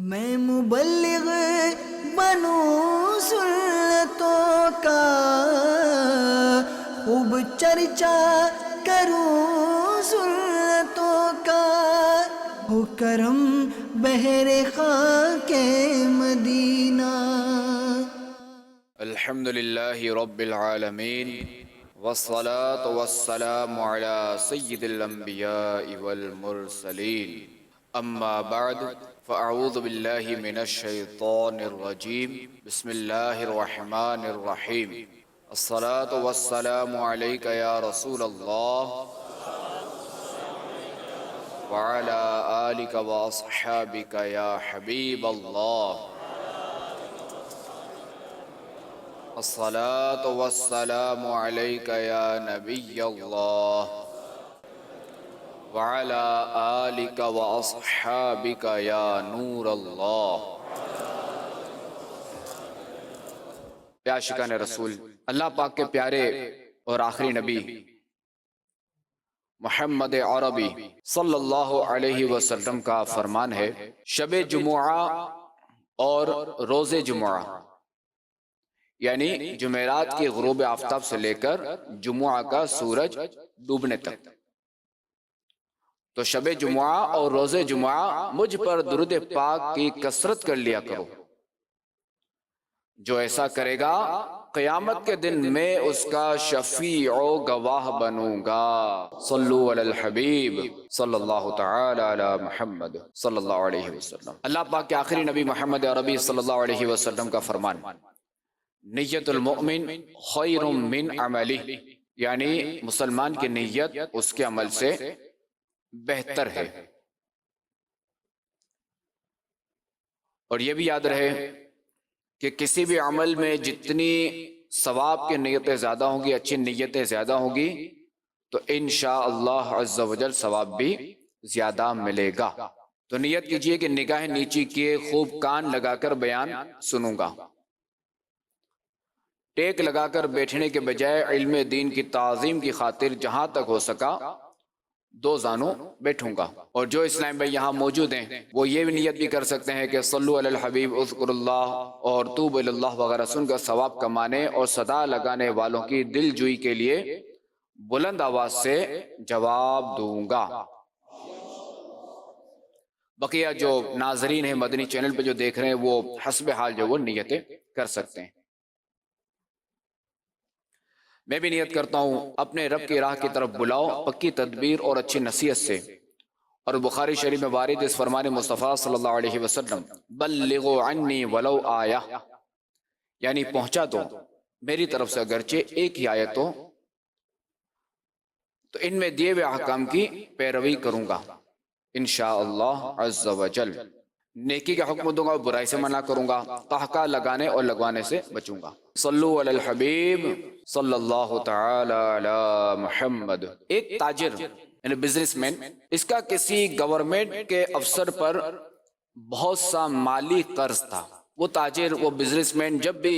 میں مبلغ بنوں سنتوں کا، خوب چرچا کروں سنتوں کا، ہو کرم بہر خاک مدینہ۔ الحمد للہ رب العالمین، والصلاة والسلام على سید الانبیاء والمرسلین، اما بعد فاعوذ باللہ من الشیطان الرجیم، بسم اللہ الرحمن الرحیم۔ الصلاة والسلام علیک یا رسول اللہ وعلى آلک واصحابک یا حبیب اللہ۔ الصلاة والسلام علیک یا نبی اللہ وعلى آلک واصحابک یا نور اللہ۔ عاشقان رسول، اللہ پاک کے پیارے اور آخری نبی محمد عربی صلی اللہ علیہ وسلم کا فرمان ہے، شب جمعہ اور روز جمعہ، یعنی جمعرات کی غروب آفتاب سے لے کر جمعہ کا سورج ڈوبنے تک، تو شب جمعہ اور روز جمعہ مجھ پر درود پاک کی کثرت کر لیا کرو۔ جو ایسا کرے گا قیامت کے دن میں اس کا شفیع و گواہ بنوں گا۔ صلو علی الحبیب صلی اللہ تعالی علی محمد صلی اللہ علیہ وسلم۔ اللہ پاک کے آخری نبی محمد عربی صلی اللہ علیہ وسلم کا فرمان، نیت المؤمن خیر من عملہ، یعنی مسلمان کی نیت اس کے عمل سے بہتر ہے۔ اور یہ بھی یاد رہے کہ کسی بھی عمل میں جتنی ثواب کی نیتیں زیادہ ہوں گی، اچھی نیتیں زیادہ ہوں گی، تو انشاءاللہ عز و جل ثواب بھی زیادہ ملے گا۔ تو نیت کیجئے کہ نگاہ نیچی کیے خوب کان لگا کر بیان سنوں گا، ٹیک لگا کر بیٹھنے کے بجائے علم دین کی تعظیم کی خاطر جہاں تک ہو سکا دو زانوں بیٹھوں گا۔ اور جو اسلام بھائی یہاں موجود ہیں وہ یہ بھی نیت بھی کر سکتے ہیں کہ صلو علی الحبیب اذکر اللہ اور توب الی اللہ وغیرہ سن کر ثواب کمانے اور صدا لگانے والوں کی دل جوئی کے لیے بلند آواز سے جواب دوں گا۔ بقیہ جو ناظرین ہیں مدنی چینل پہ جو دیکھ رہے ہیں وہ حسب حال جو وہ نیتیں کر سکتے ہیں۔ میں بھی نیت کرتا ہوں اپنے رب کی راہ کی طرف بلاؤ پکی تدبیر اور اچھی نصیحت سے۔ اور بخاری شریف میں وارد اس فرمان مصطفیٰ صلی اللہ علیہ وسلم، بلغوا عنی ولو آیہ، یعنی پہنچا دو میری طرف سے اگرچہ ایک ہی آیت ہو، تو ان میں دیے ہوئے احکام کی پیروی کروں گا انشاءاللہ عز و جل۔ نیکی کا حکم دوں گا، برائی سے منع کروں گا، قہقہ لگانے اور لگوانے سے بچوں گا۔ صلو علی الحبیب صلی اللہ تعالی علی محمد۔ ایک تاجر یعنی بزنس مین، اس کا کسی گورنمنٹ کے افسر پر بہت سا مالی قرض تھا۔ وہ تاجر، وہ بزنس مین جب بھی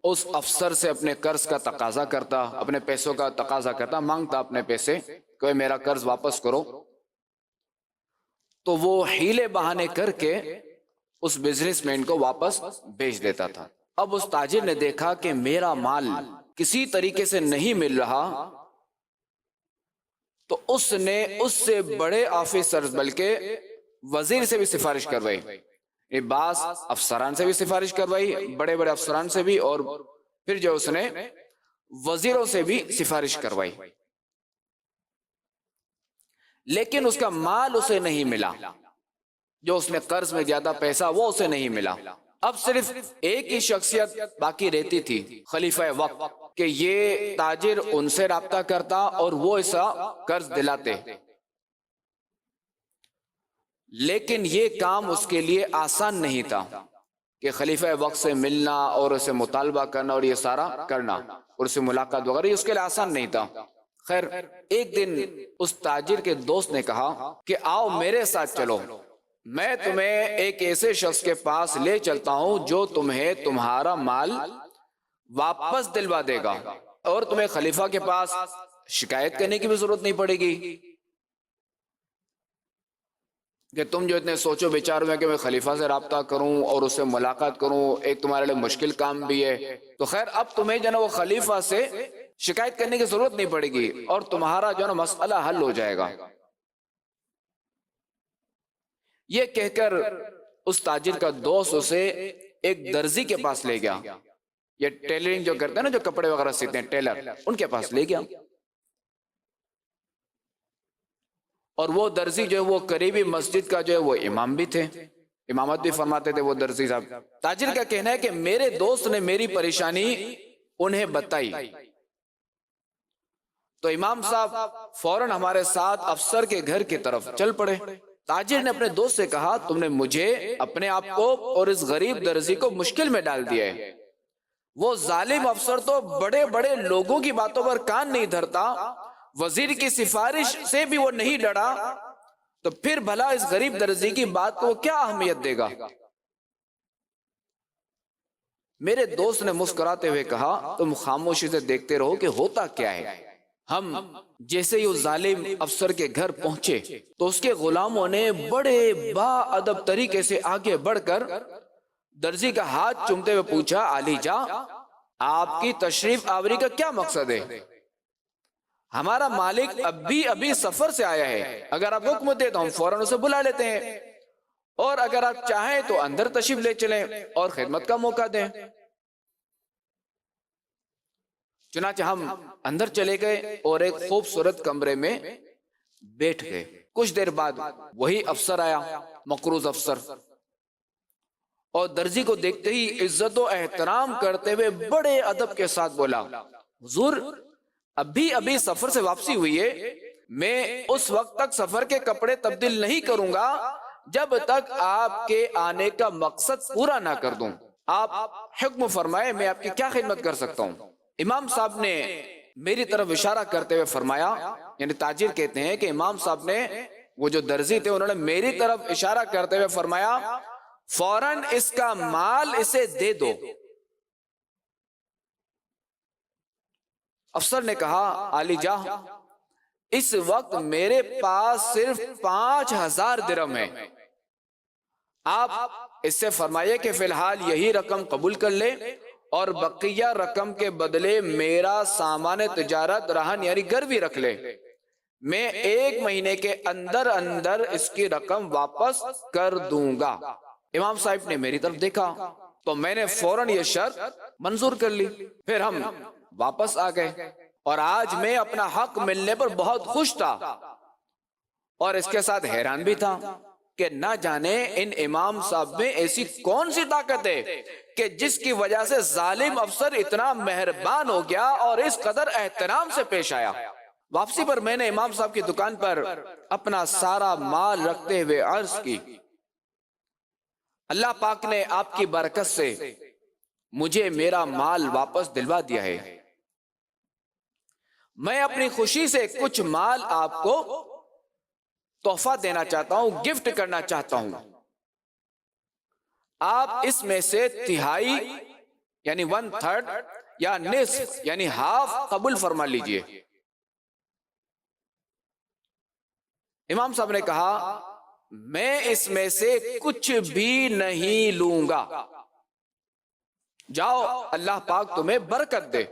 اس افسر سے اپنے قرض کا تقاضا کرتا، اپنے پیسوں کا تقاضا کرتا، مانگتا اپنے پیسے کہ میرا قرض واپس کرو، تو وہ ہیلے بہانے کر کے اس بزنس مین کو واپس بھیج دیتا تھا۔ اب اس تاجر نے دیکھا کہ میرا مال کسی طریقے سے نہیں مل رہا، تو اس نے اس سے بڑے آفیسر بلکہ وزیر سے بھی سفارش کروائی، بعض افسران سے بھی سفارش کروائی، بڑے بڑے افسران سے بھی، اور پھر جو اس نے وزیروں سے بھی سفارش کروائی، لیکن اس کا مال اسے نہیں ملا، جو اس نے قرض میں زیادہ پیسہ وہ اسے نہیں ملا۔ اب صرف ایک ہی شخصیت باقی رہتی تھی، خلیفہ وقت، کہ یہ تاجر ان سے رابطہ کرتا اور وہ اسا قرض دلاتے، لیکن یہ کام اس کے لیے آسان نہیں تھا کہ خلیفہ وقت سے ملنا اور اسے مطالبہ کرنا اور یہ سارا کرنا اور اسے ملاقات وغیرہ، یہ اس کے لیے آسان نہیں تھا۔ خیر ایک دن اس تاجر کے دوست نے کہا کہ آؤ میرے ساتھ چلو، میں تمہیں ایک ایسے شخص کے پاس لے چلتا ہوں جو تمہیں تمہارا مال واپس دلوا دے گا، اور تمہیں خلیفہ کے پاس شکایت کرنے کی بھی ضرورت نہیں پڑے گی۔ کہ تم جو اتنے سوچو بچارو میں کہ میں خلیفہ سے رابطہ کروں اور اس سے ملاقات کروں، ایک تمہارے لیے مشکل کام بھی ہے، تو خیر اب تمہیں جو ہے نا وہ خلیفہ سے شکایت کرنے کی ضرورت نہیں پڑے گی اور تمہارا جو ہے نا مسئلہ حل ہو جائے گا۔ یہ کہہ کر اس تاجر کا دوست اسے ایک درزی کے پاس لے گیا، یہ ٹیلرنگ جو کرتے ہیں نا، جو کپڑے وغیرہ سیتے ہیں ٹیلر، ان کے پاس لے گیا۔ اور وہ درزی جو ہے وہ قریبی مسجد کا جو ہے وہ امام بھی تھے، امامت بھی فرماتے تھے وہ درزی صاحب۔ تاجر کا کہنا ہے کہ میرے دوست نے میری پریشانی انہیں بتائی تو امام صاحب فوراً ہمارے ساتھ افسر کے گھر کی طرف چل پڑے۔ تاجر نے اپنے دوست سے کہا تم نے مجھے، اپنے آپ کو اور اس غریب درزی کو مشکل میں ڈال دیا ہے، وہ ظالم افسر تو بڑے بڑے لوگوں کی باتوں پر کان نہیں دھرتا، وزیر کی سفارش سے بھی وہ نہیں ڈرا، تو پھر بھلا اس غریب درزی کی بات کو کیا اہمیت دے گا؟ میرے دوست نے مسکراتے ہوئے کہا تم خاموشی سے دیکھتے رہو کہ ہوتا کیا ہے۔ ہم جیسے ہی اس ظالم افسر کے گھر پہنچے تو اس کے غلاموں نے بڑے با ادب طریقے سے آگے بڑھ کر درزی کا ہاتھ چومتے ہوئے پوچھا علی جا آپ کی تشریف آوری کا کیا مقصد ہے؟ ہمارا مالک ابھی سفر سے آیا ہے، اگر آپ حکم دیں تو ہم فوراً اسے بلا لیتے ہیں، اور اگر آپ چاہیں تو اندر تشریف لے چلیں اور خدمت کا موقع دیں۔ چنانچہ ہم اندر چلے گئے اور ایک خوبصورت کمرے میں بیٹھ گئے۔ کچھ دیر بعد وہی افسر آیا، مقروض افسر، اور درزی کو دیکھتے ہی عزت و احترام کرتے ہوئے بڑے ادب کے ساتھ بولا حضور ابھی سفر سے واپسی ہوئی ہے، میں اس وقت تک سفر کے کپڑے تبدیل نہیں کروں گا جب تک آپ کے آنے کا مقصد پورا نہ کر دوں، آپ حکم فرمائے میں آپ کی کیا خدمت کر سکتا ہوں؟ امام صاحب نے میری طرف اشارہ کرتے ہوئے فرمایا، یعنی تاجر کہتے ہیں کہ امام صاحب نے، وہ جو درزی تھے انہوں نے میری طرف اشارہ کرتے ہوئے فرمایا فوراً اس کا مال اسے دے دو۔ افسر نے کہا علی جا اس وقت میرے پاس صرف 5000 درہم ہے، آپ اس سے فرمائیے کہ فی الحال یہی رقم قبول کر لے اور بقیہ رقم کے بدلے میرا سامان تجارت رہن یعنی گروی رکھ لے، میں 1 مہینے کے اندر اندر اس کی رقم واپس کر دوں گا۔ امام صاحب نے میری طرف دیکھا تو میں نے فوراً یہ شرط منظور کر لی، پھر ہم واپس آ گئے، اور آج میں اپنا حق ملنے پر بہت خوش تھا اور اس کے ساتھ حیران بھی تھا کہ نہ جانے ان امام صاحب میں ایسی کون سی طاقت ہے کہ جس کی وجہ سے ظالم افسر اتنا مہربان ہو گیا اور اس قدر احترام سے پیش آیا۔ واپسی پر میں نے امام صاحب کی دکان پر اپنا سارا مال رکھتے ہوئے عرض کی اللہ پاک نے آپ کی برکت سے مجھے میرا مال واپس دلوا دیا ہے، میں اپنی خوشی سے کچھ مال آپ کو تحفہ دینا چاہتا ہوں، گفٹ کرنا چاہتا ہوں، آپ اس میں سے تہائی یعنی 1/3 یا نصف یعنی ہاف قبول فرما لیجئے۔ امام صاحب نے کہا میں اس میں سے کچھ بھی نہیں لوں گا، جاؤ اللہ پاک تمہیں برکت دے۔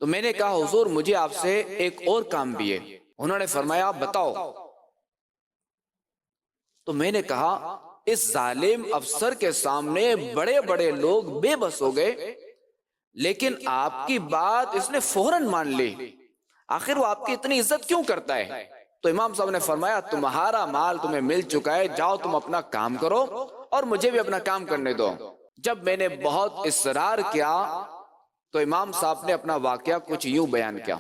تو میں نے کہا حضور مجھے آپ سے ایک اور کام بھی ہے۔ انہوں نے فرمایا بتاؤ۔ تو میں نے کہا اس ظالم افسر کے سامنے بڑے بڑے لوگ بے بس ہو گئے، لیکن آپ کی بات اس نے فوراً مان لی، آخر وہ آپ کی اتنی عزت کیوں کرتا ہے؟ تو امام صاحب نے فرمایا تمہارا مال تمہیں مل چکا ہے، جاؤ تم اپنا کام کرو اور مجھے بھی اپنا کام کرنے دو۔ جب میں نے بہت اصرار کیا تو امام صاحب نے اپنا واقعہ کچھ یوں بیان کیا۔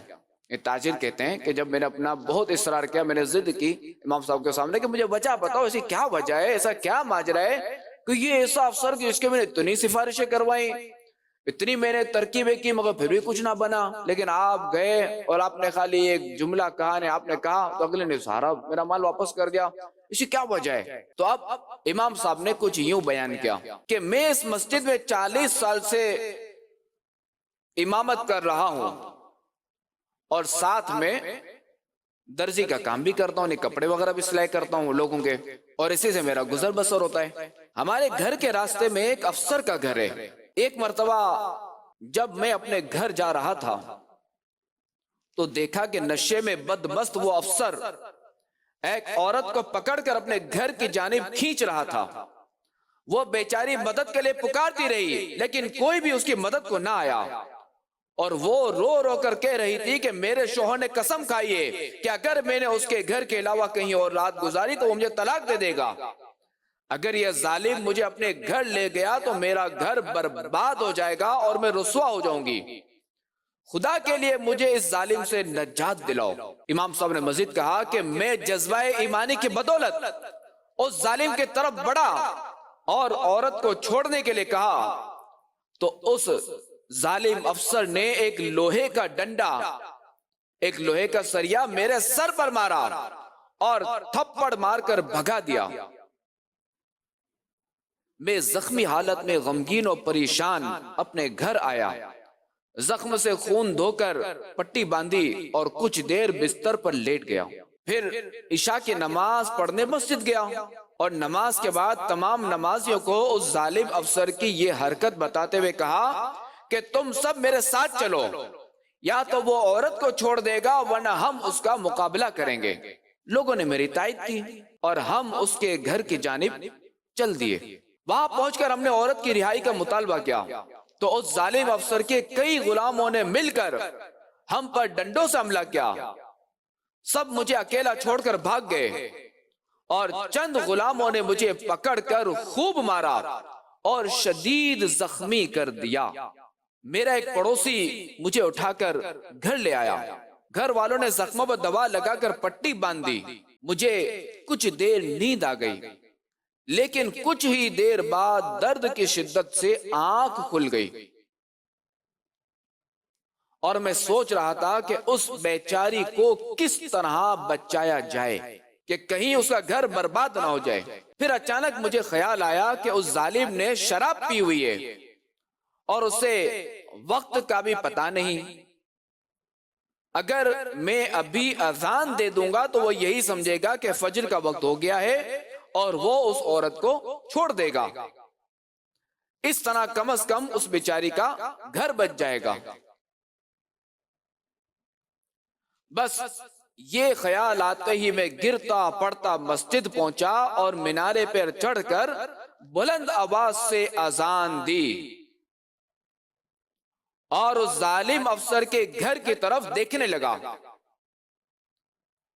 یہ تاجر کہتے ہیں کہ جب میں نے اپنا بہت اصرار کیا، میں نے ضد کی امام صاحب کے سامنے کہ مجھے وجہ بتاؤ، ایسی کیا وجہ ہے، ایسا کیا ماجرا ہے کہ یہ ایسا افسر جس کے میں نے اتنی سفارشیں کروائی، اتنی میں نے ترکیبیں کی مگر پھر بھی کچھ نہ بنا، لیکن آپ گئے اور آپ نے خالی ایک جملہ کہا، نے آپ نے کہا تو اگلے نے سارا میرا مال واپس کر دیا، اسی کیا وجہ ہے؟ تو اب امام صاحب نے کچھ یوں بیان کیا کہ میں اس مسجد میں 40 سال سے امامت کر رہا ہوں اور ساتھ میں درزی کا کام بھی کرتا ہوں, کپڑے وغیرہ بھی سلائی کرتا ہوں لوگوں کے, اور اسی سے میرا گزر بسر ہوتا ہے. ہمارے گھر کے راستے میں ایک افسر کا گھر ہے. ایک مرتبہ جب میں اپنے گھر جا رہا تھا تو دیکھا کہ نشے میں بدمست وہ افسر ایک عورت کو پکڑ کر اپنے گھر کی جانب کھینچ رہا تھا. وہ بیچاری مدد کے لیے پکارتی رہی لیکن کوئی بھی اس کی مدد کو نہ آیا, اور وہ رو رو کر کہہ رہی تھی کہ میرے شوہر نے قسم کھائی ہے کہ اگر میں نے اس کے گھر کے علاوہ کہیں اور رات گزاری تو وہ مجھے طلاق دے دے گا. اگر یہ ظالم مجھے اپنے گھر لے گیا تو میرا گھر برباد ہو جائے گا اور میں رسوا ہو جاؤں گی. خدا کے لیے مجھے اس ظالم سے نجات دلاؤ. امام صاحب نے مزید کہا کہ میں جذبہ ایمانی کی بدولت اس ظالم کی طرف بڑھا اور عورت کو چھوڑنے کے لیے کہا تو اس ظالم افسر نے ایک لوہے کا ڈنڈا, ایک لوہے کا سریا میرے سر پر مارا اور تھپڑ مار کر بھگا دیا. میں زخمی حالت میں غمگین اور پریشان اپنے گھر آیا. زخم سے خون دھو کر پٹی باندھی اور کچھ دیر بستر پر لیٹ گیا. پھر عشاء کی نماز پڑھنے مسجد گیا اور نماز کے بعد تمام نمازیوں کو اس ظالم افسر کی یہ حرکت بتاتے ہوئے کہا کہ تم سب میرے ساتھ چلو, یا تو وہ عورت کو چھوڑ دے گا ورنہ ہم اس کا مقابلہ کریں گے. لوگوں نے میری تائید کی اور ہم اس کے گھر کی جانب چل دیے. وہاں پہنچ کر ہم نے عورت کی رہائی کا مطالبہ کیا تو اس ظالم افسر کے کئی غلاموں نے مل کر ہم پر ڈنڈوں سے حملہ کیا. سب مجھے اکیلا چھوڑ کر بھاگ گئے اور چند غلاموں نے مجھے پکڑ کر خوب مارا اور شدید زخمی کر دیا. میرا ایک پڑوسی مجھے اٹھا کر گھر لے آیا. گھر والوں نے زخموں پر دوا لگا کر پٹی باندھ دی. مجھے کچھ دیر نیند آ گئی لیکن کچھ ہی دیر بعد درد کی شدت سے آنکھ کھل گئی اور میں سوچ رہا تھا کہ اس بیچاری کو کس طرح بچایا جائے کہ کہیں اس کا گھر برباد نہ ہو جائے. پھر اچانک مجھے خیال آیا کہ اس ظالم نے شراب پی ہوئی ہے اور اسے وقت کا بھی پتہ نہیں. اگر میں ابھی اذان دے دوں گا تو وہ یہی سمجھے گا کہ فجر کا وقت ہو گیا ہے اور وہ اس عورت کو چھوڑ دے گا. اس طرح کم از کم اس بیچاری کا گھر بچ جائے گا. بس یہ خیال آتے ہی میں گرتا پڑتا مسجد پہنچا اور مینارے پر چڑھ کر بلند آواز سے اذان دی اور اس ظالم افسر کے گھر کی طرف دیکھنے لگا.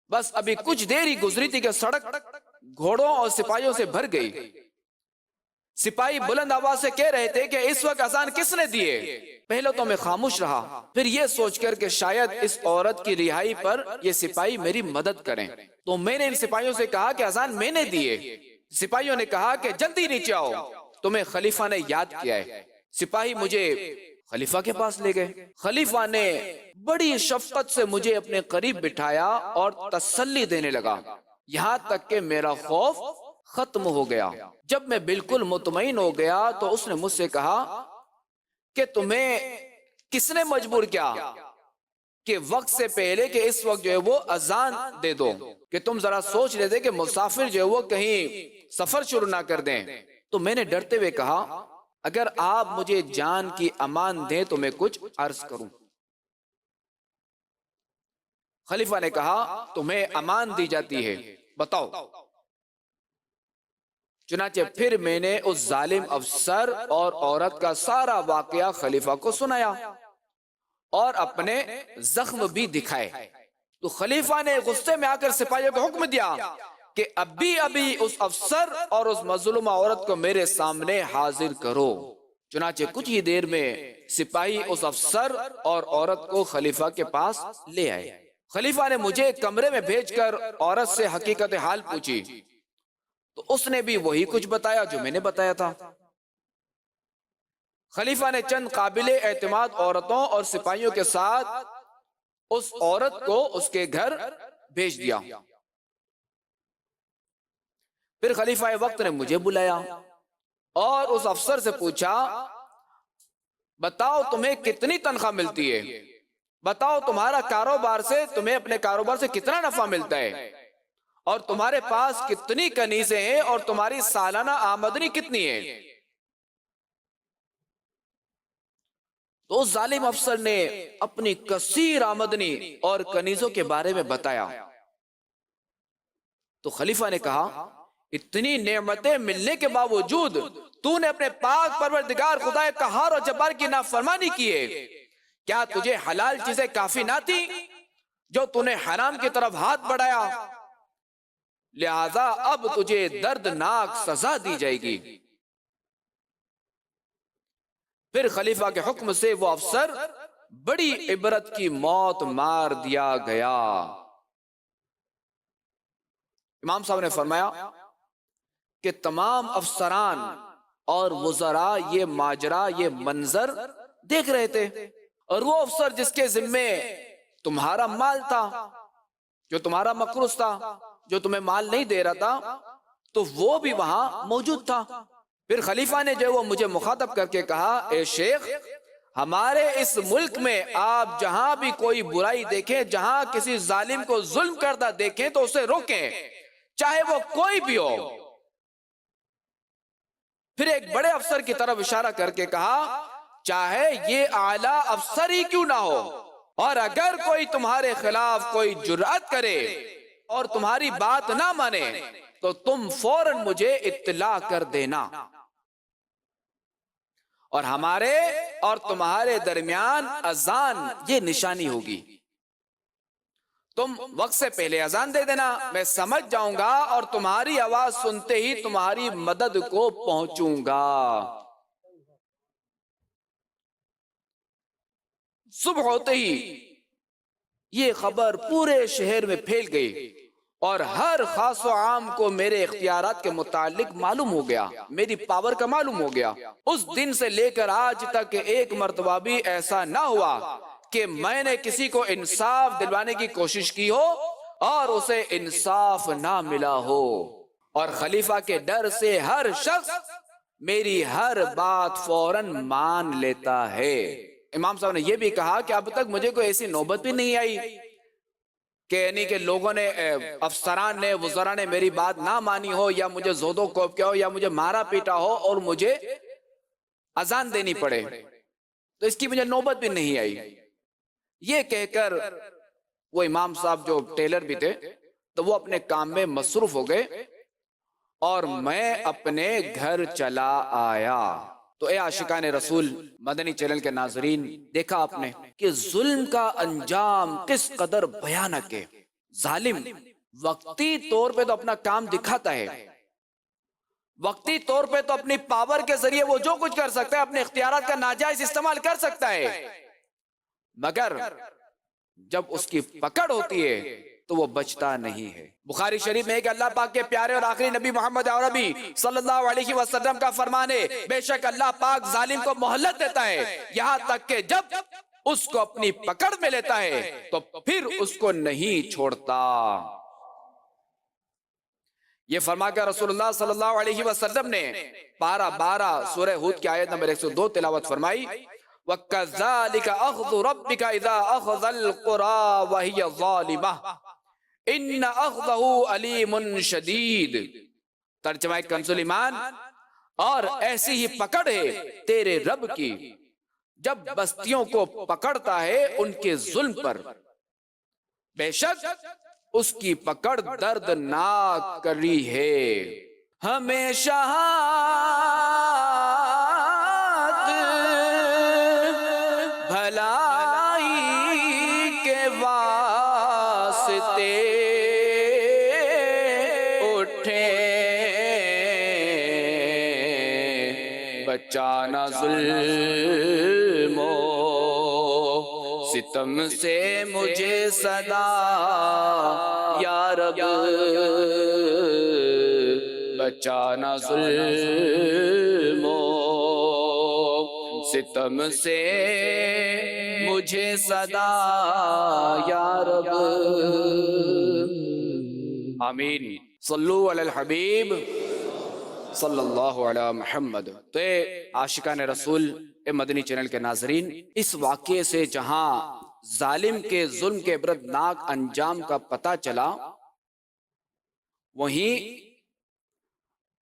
بس ابھی کچھ دیر ہی گزری تھی کہ سڑک گھوڑوں اور سپاہیوں سے بھر گئی. سپاہی بلند آواز سے کہہ رہے تھے کہ اس وقت اذان کس نے دیے. پہلے تو میں خاموش رہا, پھر یہ سوچ کر کہ شاید اس عورت کی رہائی پر یہ سپاہی میری مدد کریں تو میں نے ان سپاہیوں سے کہا کہ اذان میں نے دیے. سپاہیوں نے کہا کہ جلدی نیچے آؤ, تمہیں خلیفہ نے یاد کیا ہے. سپاہی مجھے خلیفہ کے پاس لے گئے. خلیفہ نے بڑی شفقت سے مجھے اپنے قریب بٹھایا اور تسلی دینے لگا, یہاں تک کہ میرا خوف ختم ہو گیا. جب میں بالکل مطمئن ہو گیا تو اس نے مجھ سے کہا کہ تمہیں کس نے مجبور کیا کہ وقت سے پہلے کہ اس وقت جو ہے وہ اذان دے دو, کہ تم ذرا سوچ لیتے کہ مسافر جو ہے وہ کہیں سفر شروع نہ کر دیں. تو میں نے ڈرتے ہوئے کہا اگر آپ مجھے جان کی امان دیں تو میں کچھ عرض کروں. خلیفہ نے کہا تمہیں امان دی جاتی ہے, بتاؤ. چنانچہ پھر میں نے اس ظالم افسر اور عورت کا سارا واقعہ خلیفہ کو سنایا اور اپنے زخم بھی دکھائے. تو خلیفہ نے غصے میں آ کر سپاہیوں کو حکم دیا کہ ابھی اس افسر اور اس مظلومہ عورت کو میرے سامنے حاضر کرو. چنانچہ کچھ ہی دیر میں سپاہی اس افسر اور عورت کو خلیفہ کے پاس لے آئے. خلیفہ نے مجھے کمرے میں بھیج کر عورت سے حقیقت حال پوچھی تو اس نے بھی وہی کچھ بتایا جو میں نے بتایا تھا. خلیفہ نے چند قابل اعتماد عورتوں اور سپاہیوں کے ساتھ اس عورت کو اس کے گھر بھیج دیا. پھر خلیفہ وقت نے مجھے بلایا اور اس افسر سے پوچھا بتاؤ تمہیں کتنی تنخواہ ملتی ہے. بتاؤ تمہارا کاروبار سے تمہیں اپنے کاروبار سے کتنا نفع ملتا ہے اور تمہارے پاس کتنی کنیزیں ہیں اور تمہاری سالانہ آمدنی کتنی ہے؟ تو ظالم افسر نے اپنی کثیر آمدنی اور کنیزوں کے بارے میں بتایا. تو خلیفہ نے کہا اتنی نعمتیں ملنے کے باوجود تو نے اپنے پاک پروردگار خدا قہار اور جبار کی نافرمانی کی ہے. کیا تجھے حلال چیزیں کافی نہ تھی جو تو نے حرام کی طرف ہاتھ بڑھایا؟ لہذا اب تجھے دردناک سزا دی جائے گی. پھر خلیفہ کے حکم سے وہ افسر بڑی عبرت کی موت مار دیا گیا. امام صاحب نے فرمایا کہ تمام افسران اور وزراء یہ ماجرا یہ منظر دیکھ رہے تھے، اور وہ افسر جس کے ذمے تمہارا مال تھا، جو تمہارا مقروض تھا، جو تمہیں مال نہیں دے رہا تھا، تو وہ بھی وہاں موجود تھا. پھر خلیفہ نے جو وہ مجھے مخاطب کر کے کہا اے شیخ، ہمارے اس ملک میں آپ جہاں بھی کوئی برائی دیکھیں، جہاں کسی ظالم کو ظلم کردہ دیکھیں تو اسے روکیں، چاہے وہ کوئی بھی ہو. پھر ایک بڑے افسر کی طرف اشارہ کر کے کہا چاہے یہ اعلیٰ افسر ہی کیوں نہ ہو، اور اگر کوئی تمہارے خلاف کوئی جرأت کرے اور تمہاری بات نہ مانے تو تم فوراً مجھے اطلاع کر دینا، اور ہمارے اور تمہارے درمیان اذان یہ نشانی ہوگی. تم وقت سے پہلے اذان دے دینا، میں سمجھ جاؤں گا اور تمہاری آواز سنتے ہی تمہاری مدد کو پہنچوں گا. صبح ہوتے ہی یہ خبر پورے شہر میں پھیل گئی اور ہر خاص و عام کو میرے اختیارات کے متعلق معلوم ہو گیا، میری پاور کا معلوم ہو گیا. اس دن سے لے کر آج تک ایک مرتبہ بھی ایسا نہ ہوا کہ میں نے کسی کو انصاف دلوانے کی کوشش کی ہو اور اسے انصاف نہ ملا ہو، اور خلیفہ کے ڈر سے ہر شخص میری ہر بات فوراً مان لیتا ہے. امام صاحب نے یہ بھی کہا کہ اب تک مجھے کوئی ایسی نوبت بھی نہیں آئی کہ یعنی کہ لوگوں نے افسران نے وزراء نے میری بات نہ مانی ہو یا مجھے زود و کوب کیا ہو یا مجھے مارا پیٹا ہو اور مجھے اذان دینی پڑے، تو اس کی مجھے نوبت بھی نہیں آئی. یہ کہہ کر وہ امام صاحب جو ٹیلر بھی تھے تو وہ اپنے کام میں مصروف ہو گئے اور میں اپنے گھر چلا آیا. تو اے عاشقان رسول مدنی چینل کے ناظرین، دیکھا آپ نے کہ ظلم کا انجام کس قدر بھیانک ہے. ظالم وقتی طور پہ تو اپنا کام دکھاتا ہے، وقتی طور پہ تو اپنی پاور کے ذریعے وہ جو کچھ کر سکتا ہے، اپنے اختیارات کا ناجائز استعمال کر سکتا ہے، مگر جب اس کی پکڑ ہوتی ہے تو وہ بچتا نہیں ہے. بخاری شریف میں ہے کہ اللہ پاک کے پیارے اور آخری نبی محمد عربی صلی اللہ علیہ وسلم کا فرمان ہے بے شک اللہ پاک ظالم کو مہلت دیتا ہے یہاں تک کہ جب اس کو اپنی پکڑ میں لیتا ہے تو پھر اس کو نہیں چھوڑتا. یہ فرما کر رسول اللہ صلی اللہ علیہ وسلم نے پارہ 12 سورہ ہود کی آیت نمبر 102 تلاوت فرمائی وَكَذَلِكَ أَخْذُ رَبِّكَ إِذَا أَخْذَ الْقُرَى وَهِيَ ظَالِمَةٌ إِنَّ أَخْذَهُ عَلِيمٌ شَدِيدٌ. ترجمہ کنز ایمان، اور ایسی ہی پکڑ ہے تیرے رب کی جب بستیوں کو پکڑتا ہے ان کے ظلم پر، بے شک اس کی پکڑ دردناک کری ہے. ہمیشہ بھلائی کے واسطے اٹھے، بچانا ظلم و ستم سے مجھے صدا یا رب، بچانا ظلم و ستم سے مجھے صدا یا رب. آمین. صلو علی الحبیب صلی اللہ علی محمد. تو اے عاشقان رسول، اے مدنی چینل کے ناظرین، اس واقعے سے جہاں ظالم کے ظلم کے عبرتناک انجام کا پتہ چلا، وہیں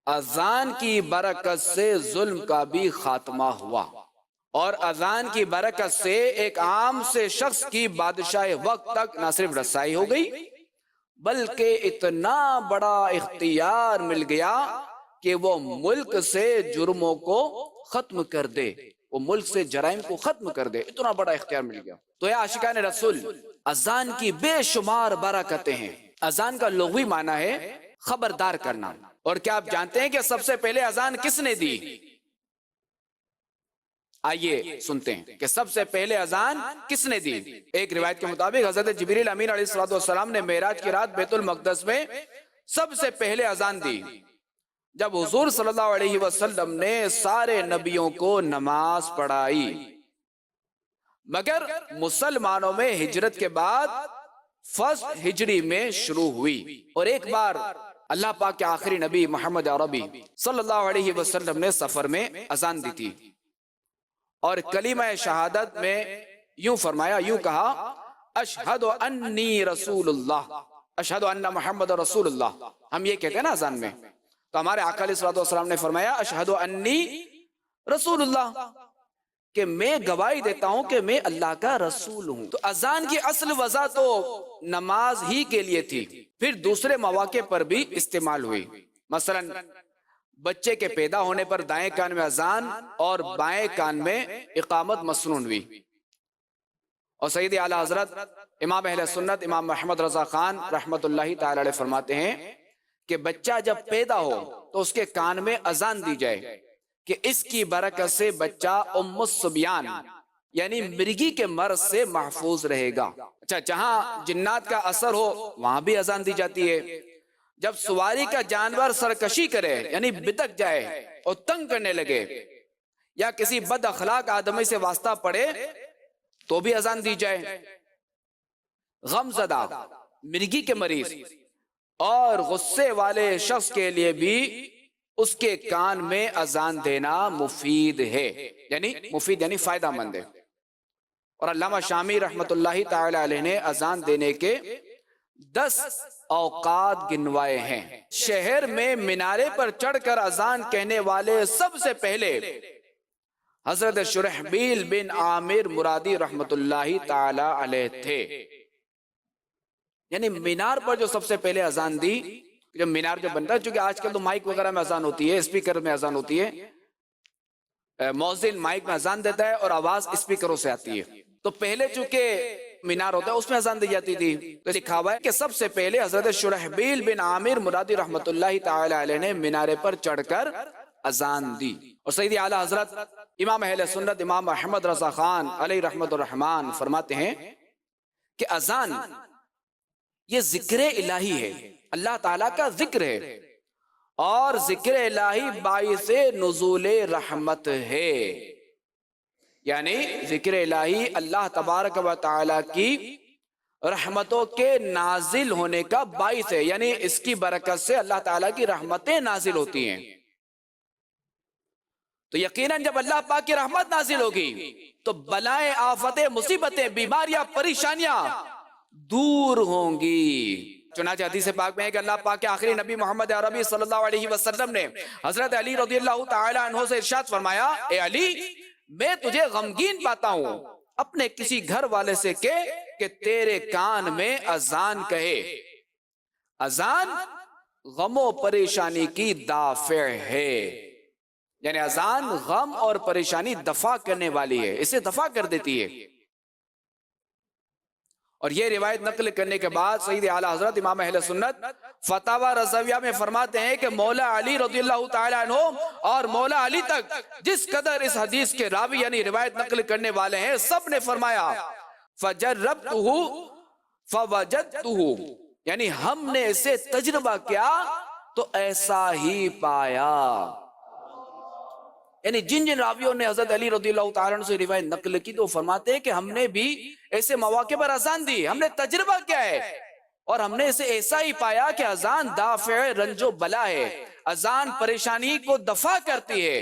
اذان کی برکت سے ظلم کا بھی خاتمہ ہوا، اور اذان کی برکت سے ایک عام سے شخص کی بادشاہ وقت تک نہ صرف رسائی ہو گئی بلکہ اتنا بڑا اختیار مل گیا کہ وہ ملک سے جرموں کو ختم کر دے، وہ ملک سے جرائم کو ختم کر دے، اتنا بڑا اختیار مل گیا۔ تو اے عاشقان رسول، اذان کی بے شمار برکتیں ہیں۔ اذان کا لغوی معنی ہے خبردار کرنا، اور کیا آپ جانتے ہیں کہ سب سے پہلے اذان کس نے دی؟ آئیے سنتے ہیں کہ سب سے پہلے اذان کس نے دی۔ ایک روایت کے مطابق حضرت جبریل امین علیہ السلام نے معراج کی رات بیت المقدس میں سب سے پہلے اذان دی، جب حضور صلی اللہ علیہ وسلم نے سارے نبیوں کو نماز پڑھائی، مگر مسلمانوں میں ہجرت کے بعد فرسٹ ہجری میں شروع ہوئی، اور ایک بار اللہ پاک کے آخری نبی محمد عربی صلی اللہ علیہ وسلم نے سفر میں اذان دی تھی، اور کلمہ شہادت میں یوں فرمایا، یوں کہا، اشہد انی رسول اللہ، اشہد ان محمد رسول اللہ۔ ہم یہ کہتے ہیں نا اذان میں، تو ہمارے آقا علیہ السلام نے فرمایا اشہد انی رسول اللہ، کہ میں گواہی دیتا ہوں کہ میں اللہ کا رسول ہوں۔ تو اذان کی اصل وجہ تو نماز ہی کے لیے تھی، پھر دوسرے مواقع پر بھی استعمال ہوئی، مثلا بچے کے پیدا ہونے پر دائیں کان میں اذان اور بائیں کان میں اقامت مسنون ہوئی۔ اور سید اعلیٰ حضرت امام اہل سنت امام محمد رضا خان رحمت اللہ تعالی علیہ فرماتے ہیں کہ بچہ جب پیدا ہو تو اس کے کان میں اذان دی جائے کہ اس کی برکت سے بچہ ام الصبیان یعنی مرگی کے مرض سے محفوظ رہے گا۔ اچھا، جہاں جنات کا اثر ہو وہاں بھی اذان دی جاتی ہے۔ جب سواری کا جانور سرکشی کرے یعنی بتک جائے اور تنگ کرنے لگے، یا کسی بد اخلاق آدمی سے واسطہ پڑے تو بھی اذان دی جائے۔ غم زدہ، مرگی کے مریض اور غصے والے شخص کے لیے بھی اس کے کان میں اذان دینا مفید ہے، یعنی مفید یعنی فائدہ مند ہے۔ اور علامہ شامی رحمت اللہ تعالی علیہ نے اذان دینے کے 10 اوقات گنوائے ہیں۔ شہر میں مینارے پر چڑھ کر اذان کہنے والے سب سے پہلے حضرت شرحبیل بن عامر مرادی رحمت اللہ تعالی علیہ تھے، یعنی مینار پر جو سب سے پہلے اذان دی، جب مینار جو بنتا ہے، چونکہ آج کل تو مائک وغیرہ میں اذان ہوتی ہے، اسپیکر میں اذان ہوتی ہے، مؤذن مائک میں اذان دیتا ہے اور آواز اسپیکروں سے آتی ہے، تو پہلے چونکہ مینار ہوتا ہے اس میں اذان دی جاتی تھی، تو لکھا ہوا ہے کہ سب سے پہلے حضرت شرحبیل بن عامر مرادی رحمت اللہ تعالی علیہ نے مینارے پر چڑھ کر اذان دی۔ اور سید اعلیٰ حضرت امام اہل سنت امام محمد رضا خان علیہ رحمت الرحمان فرماتے ہیں کہ اذان یہ ذکر الہی ہے، اللہ تعالیٰ کا ذکر ہے، اور ذکر الہی باعث نزول رحمت ہے، یعنی ذکر الہی اللہ تبارک و تعالیٰ کی رحمتوں کے نازل ہونے کا باعث ہے، یعنی اس کی برکت سے اللہ تعالیٰ کی رحمتیں نازل ہوتی ہیں۔ تو یقیناً جب اللہ پاک کی رحمت نازل ہوگی تو بلائیں، آفتیں، مصیبتیں، بیماریاں، پریشانیاں دور ہوں گی۔ چنانچہ حدیث پاک میں ہے کہ اللہ پاک کے آخری نبی محمد عربی صلی اللہ علیہ وسلم نے حضرت علی رضی اللہ تعالی عنہ سے ارشاد فرمایا، اے علی، میں تجھے غمگین پاتا ہوں، اپنے کسی گھر والے سے کہ تیرے کان میں اذان کہے۔ اذان غم و پریشانی کی دافع ہے، یعنی اذان غم اور پریشانی دفع کرنے والی ہے، اسے دفع کر دیتی ہے۔ اور یہ روایت نقل کرنے کے بعد سید اعلیٰ حضرت امام اہل سنت فتاوی رضویہ میں فرماتے ہیں کہ مولا علی رضی اللہ تعالی عنہ اور مولا علی تک جس قدر اس حدیث کے راوی یعنی روایت نقل کرنے والے ہیں، سب نے فرمایا فجربتہ فوجدتہ، یعنی ہم نے اسے تجربہ کیا تو ایسا ہی پایا۔ یعنی جن جن راویوں نے حضرت علی رضی اللہ تعالیٰ عنہ سے روایت نقل کی تو فرماتے ہیں کہ ہم نے بھی ایسے مواقع پر اذان دی، ہم نے تجربہ کیا ہے، اور ہم نے اسے ایسا ہی پایا کہ اذان دافع رنج و بلا ہے، اذان پریشانی کو دفع کرتی ہے۔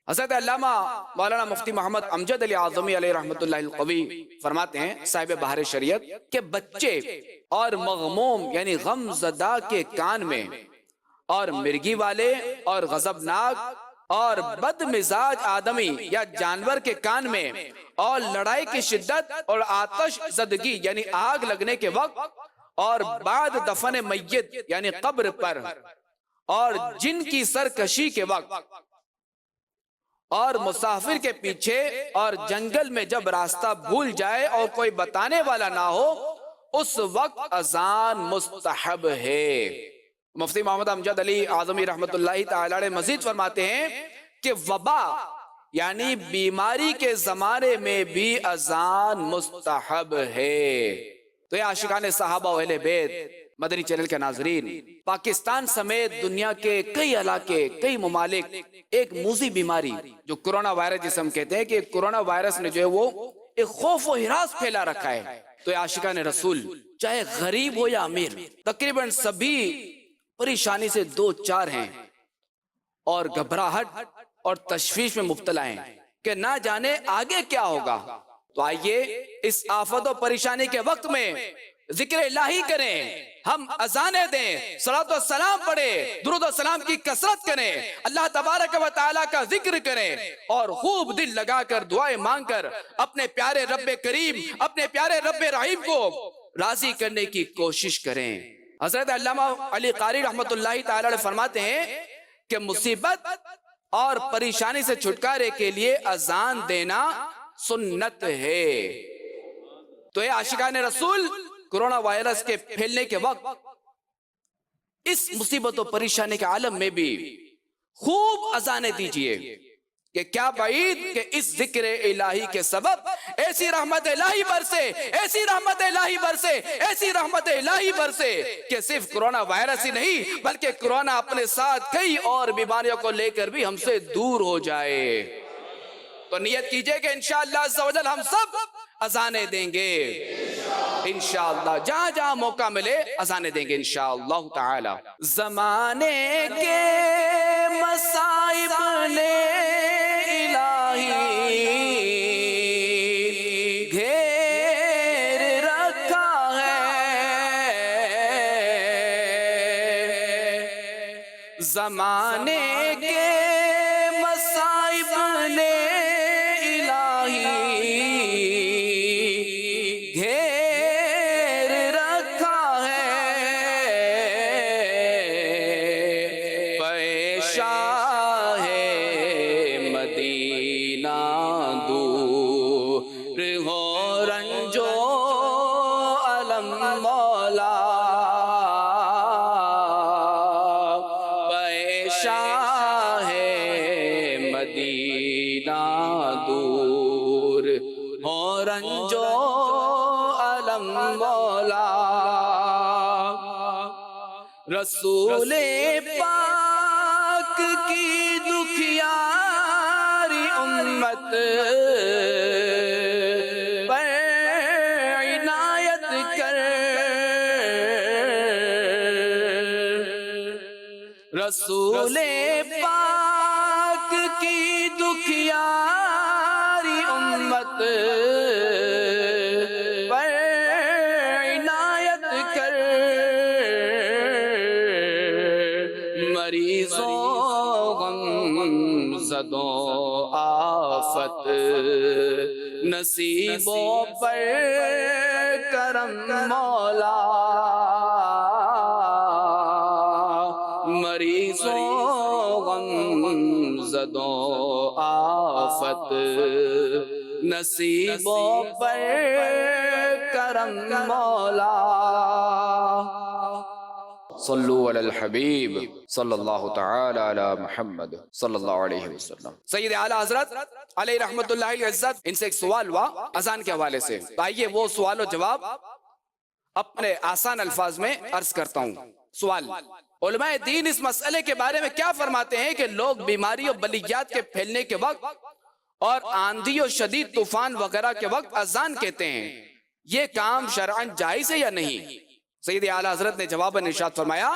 حضرت علامہ مولانا مفتی محمد امجد علی اعظمی علیہ رحمۃ اللہ القوی فرماتے ہیں صاحب بحر شریعت کہ بچے اور مغموم یعنی غم زدہ کے کان میں اور مرگی والے اور غضبناک اور بد مزاج آدمی یا جانور کے کان میں اور لڑائی کی شدت اور آتش زدگی یعنی آگ لگنے کے وقت اور بعد دفن میت یعنی قبر پر اور جن کی سرکشی کے وقت اور مسافر کے پیچھے اور جنگل میں جب راستہ بھول جائے اور کوئی بتانے والا نہ ہو اس وقت اذان مستحب ہے۔ مفتی محمد امجد علی اعظمی رحمت اللہ تعالی علیہ مزید فرماتے ہیں کہ وبا یعنی بیماری کے زمانے میں بھی اذان مستحب ہے۔ تو یہ عاشقان صحابہ و اہل بیت مدنی چینل کے ناظرین، پاکستان سمیت دنیا کے کئی علاقے کئی ممالک ایک موذی بیماری جو کرونا وائرس جسے ہم کہتے ہیں کہ کرونا وائرس نے جو ہے وہ ایک خوف و ہراس پھیلا رکھا ہے۔ تو یہ عاشقان رسول چاہے غریب ہو یا امیر تقریباً سبھی پریشانی سے دو چار ہیں اور گھبراہٹ اور تشویش میں مبتلا ہیں کہ نہ جانے آگے کیا ہوگا۔ تو آئیے اس آفت و پریشانی کے وقت میں ذکر الہی کریں، ہم اذانیں دیں، صلاۃ و سلام پڑھیں، درود و سلام کی کثرت کریں، اللہ تبارک و تعالیٰ کا ذکر کریں اور خوب دل لگا کر دعائیں مانگ کر اپنے پیارے رب کریم اپنے پیارے رب رحیم کو راضی کرنے کی کوشش کریں۔ حضرت علامہ علی قاری رحمت اللہ تعالی علیہ فرماتے ہیں کہ مصیبت اور پریشانی سے چھٹکارے کے لیے اذان دینا سنت ہے۔ تو یہ عاشقان رسول کرونا وائرس کے پھیلنے کے وقت اس مصیبت و پریشانی کے عالم میں بھی خوب اذانیں دیجئے کہ کیا بعید کہ اس ذکر الہی کے سبب ایسی رحمت الہی برسے، ایسی رحمت الہی برسے، ایسی رحمت الہی برسے کہ صرف کرونا وائرس ہی نہیں بلکہ کرونا اپنے ساتھ کئی اور بیماریوں کو لے کر بھی ہم سے دور ہو جائے۔ تو نیت کیجئے کہ انشاءاللہ عز و جل ہم سب اذانیں دیں گے، انشاءاللہ جہاں جہاں موقع ملے اذانیں دیں گے انشاءاللہ تعالی۔ زمانے کے مصائب نے الہی گھیر رکھا ہے، زمانے کے مصائب نے الہی گھیر رکھا ہے، پیشاں ہے مدینہ دور ہو رنج و الم مولا، پیشاں ہے مدینہ دور ہو رنج و الم مولا، رسول پاک کی دکھیاری امت پر عنایت کر، رسول پاک کی دکھیاری امت پر عنایت کر، مریضوں غم زدوں آفت نصیبوں پر کرم مولا، مریضوں غم زدوں آفت نصیبوں پر کرم مولا۔ صلو علی الحبیب صلی اللہ تعالی علی محمد صلی اللہ علیہ وسلم۔ سید اعلیٰ حضرت علیہ رحمت اللہ العزت ان سے ایک سوال ہوا اذان کے حوالے سے، آئیے وہ سوال و جواب اپنے آسان الفاظ میں عرض کرتا ہوں۔ سوال: علماء دین اس مسئلے کے بارے میں کیا فرماتے ہیں کہ لوگ بیماری و بلیات کے پھیلنے کے وقت اور آندھی و شدید طوفان وغیرہ کے وقت اذان کہتے ہیں، یہ کام شرعاً جائز ہے یا نہیں؟ سید اعلیٰ حضرت نے جواباً ارشاد فرمایا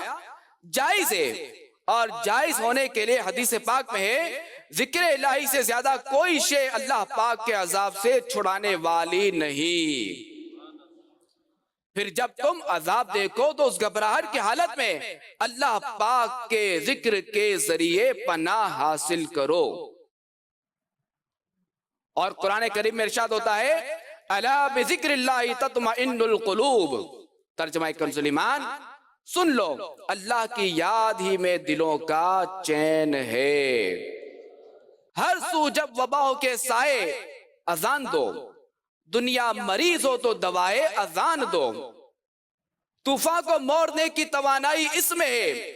جائز ہے، اور جائز ہونے کے لیے حدیث پاک میں ہے ذکر الہی سے زیادہ کوئی شے اللہ پاک کے عذاب سے چھڑانے والی نہیں۔ پھر جب تم عذاب دیکھو تو اس گھبراہٹ کی حالت میں اللہ پاک کے ذکر کے ذریعے پناہ حاصل کرو۔ اور قرآن کریم میں ارشاد ہوتا ہے الا بذکر اللہ تطمئن القلوب، ترجمہ کنز ایمان، سن لو اللہ کی یاد ہی میں دلوں کا چین ہے۔ ہر سو جب وبا ہو کے سائے اذان دو، دنیا مریض ہو تو دوائے اذان دو، طوفان کو موڑنے کی توانائی اس میں ہے،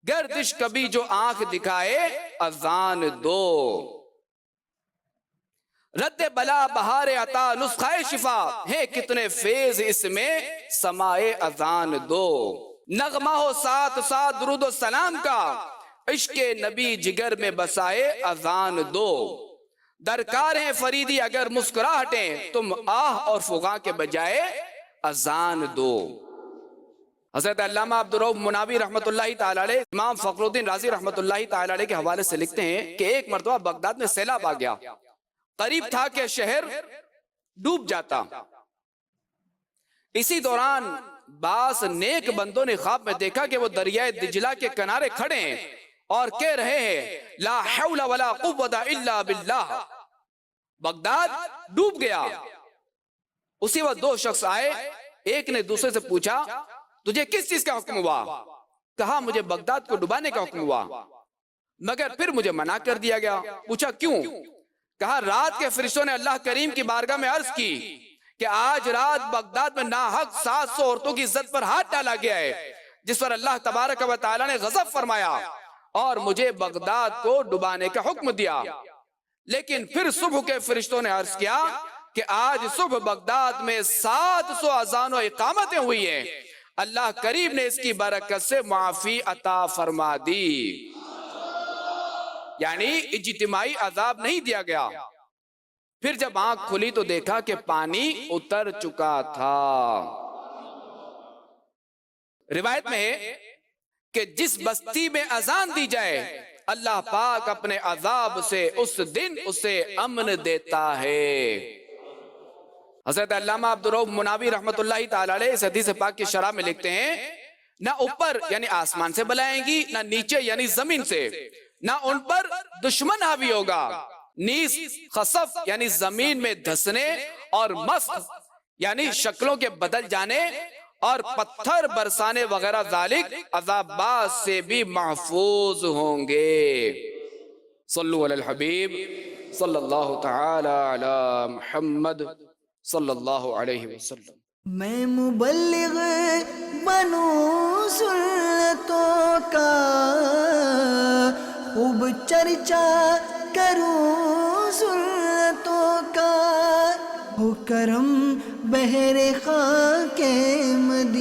گردش کبھی جو آنکھ دکھائے اذان دو۔ رد بلا بہار عطا نسخہ شفا ہے کتنے فیض اس میں سمائے اذان دو۔ نغمہ ہو ساتھ ساتھ درود و سلام کا، عشق نبی جگر میں بسائے اذان دو۔ درکار ہیں فریدی اگر مسکراہٹیں، تم آہ اور فغاں کے بجائے اذان دو۔ حضرت علامہ عبدالرؤف مناوی رحمت اللہ تعالی علیہ امام فخر الدین رازی رحمت اللہ تعالی علیہ کے حوالے سے لکھتے ہیں کہ ایک مرتبہ بغداد میں سیلاب آ گیا، قریب تھا کہ شہر ڈوب جاتا۔ اسی دوران بعض نیک بندوں نے خواب میں دیکھا کہ وہ دریائے دجلہ کے کنارے کھڑے ہیں اور کہہ رہے ہیں لا حول ولا قوت الا باللہ، بغداد ڈوب گیا۔ اسی وقت دو شخص آئے، ایک نے دوسرے سے پوچھا تجھے کس چیز کا حکم ہوا؟ کہا مجھے بغداد کو ڈبانے کا حکم ہوا، مگر پھر مجھے منع کر دیا گیا۔ پوچھا کیوں؟ کہا رات کے فرشتوں نے اللہ کریم کی بارگاہ میں عرض کی کہ آج رات بغداد میں ناحق 700 عورتوں کی عزت پر ہاتھ ڈالا گیا ہے، جس پر اللہ تبارک و تعالی نے غضب فرمایا اور مجھے بغداد کو ڈبانے کا حکم دیا۔ لیکن پھر صبح کے فرشتوں نے عرض کیا کہ آج صبح بغداد میں 700 اذان و اقامتیں ہوئی ہیں، اللہ کریم نے اس کی برکت سے معافی عطا فرما دی۔ یعنی اجتماعی عذاب نہیں دیا گیا۔ پھر جب آنکھ کھلی تو دیکھا کہ پانی اتر چکا تھا۔ روایت میں ہے کہ جس بستی میں اذان دی جائے اللہ پاک اپنے عذاب سے اس دن اسے امن دیتا ہے۔ حضرت علامہ عبدالرؤف مناوی رحمت اللہ تعالی علیہ اس حدیث پاک کی شرح میں لکھتے ہیں نہ اوپر یعنی آسمان سے بلائیں گی، نہ نیچے یعنی زمین سے، نہ ان پر دشمن حاوی ہوگا، نیز خسف یعنی زمین میں دھسنے اور مسخ یعنی شکلوں کے بدل جانے اور پتھر برسانے وغیرہ ذالک عذابات سے بھی محفوظ ہوں گے۔ صلو علی الحبیب صلی اللہ تعالی علی محمد صلی اللہ علیہ وسلم۔ میں مبلغ بنوں سنتوں کا، خوب چرچا کروں سنتوں کا، ہو کرم بہر خاک مدینہ۔